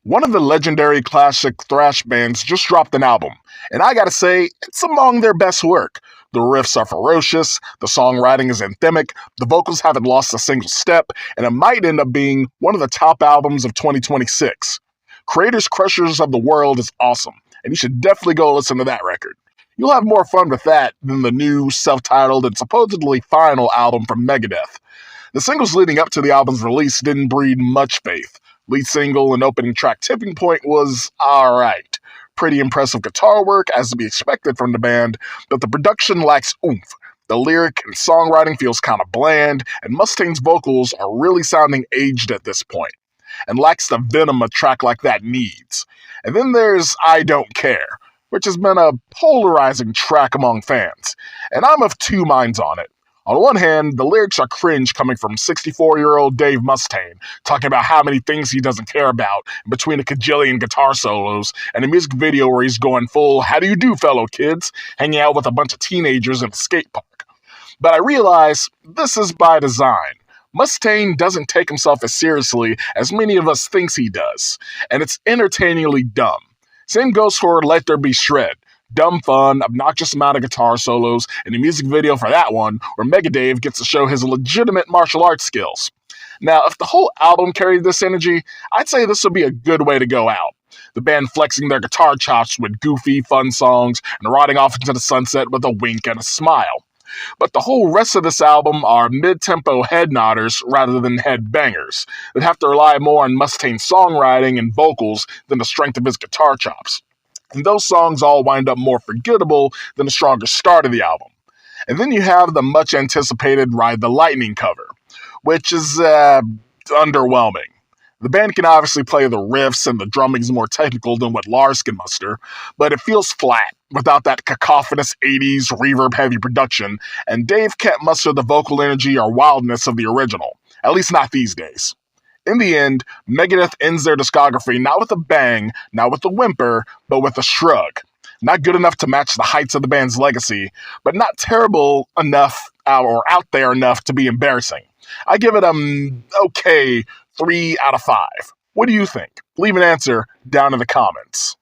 One of the legendary classic thrash bands just dropped an album, and I gotta say, it's among their best work. The riffs are ferocious, the songwriting is anthemic, the vocals haven't lost a single step, and it might end up being one of the top albums of 2026. Creators Crushers of the World is awesome, and you should definitely go listen to that record. You'll have more fun with that than the new, self-titled, and supposedly final album from Megadeth. The singles leading up to the album's release didn't breed much faith. Lead single and opening track Tipping Point was alright. Pretty impressive guitar work, as to be expected from the band, but the production lacks oomph. The lyric and songwriting feels kind of bland, and Mustaine's vocals are really sounding aged at this point, and lacks the venom a track like that needs. And then there's I Don't Care, which has been a polarizing track among fans, and I'm of two minds on it. On one hand, the lyrics are cringe coming from 64-year-old Dave Mustaine, talking about how many things he doesn't care about in between a cajillion guitar solos and a music video where he's going full, how do you do, fellow kids, hanging out with a bunch of teenagers in a skate park. But I realize this is by design. Mustaine doesn't take himself as seriously as many of us thinks he does, and it's entertainingly dumb. Same goes for Let There Be Shred. Dumb fun, obnoxious amount of guitar solos, and a music video for that one, where Megadeth gets to show his legitimate martial arts skills. Now, if the whole album carried this energy, I'd say this would be a good way to go out. The band flexing their guitar chops with goofy, fun songs, and riding off into the sunset with a wink and a smile. But the whole rest of this album are mid-tempo head nodders rather than head bangers that have to rely more on Mustaine's songwriting and vocals than the strength of his guitar chops. And those songs all wind up more forgettable than the stronger start of the album. And then you have the much anticipated Ride the Lightning cover, which is underwhelming. The band can obviously play the riffs and the drumming's more technical than what Lars can muster, but it feels flat without that cacophonous 80s reverb heavy production, and Dave can't muster the vocal energy or wildness of the original, at least not these days. In the end, Megadeth ends their discography not with a bang, not with a whimper, but with a shrug. Not good enough to match the heights of the band's legacy, but not terrible enough or out there enough to be embarrassing. I give it okay 3 out of 5. What do you think? Leave an answer down in the comments.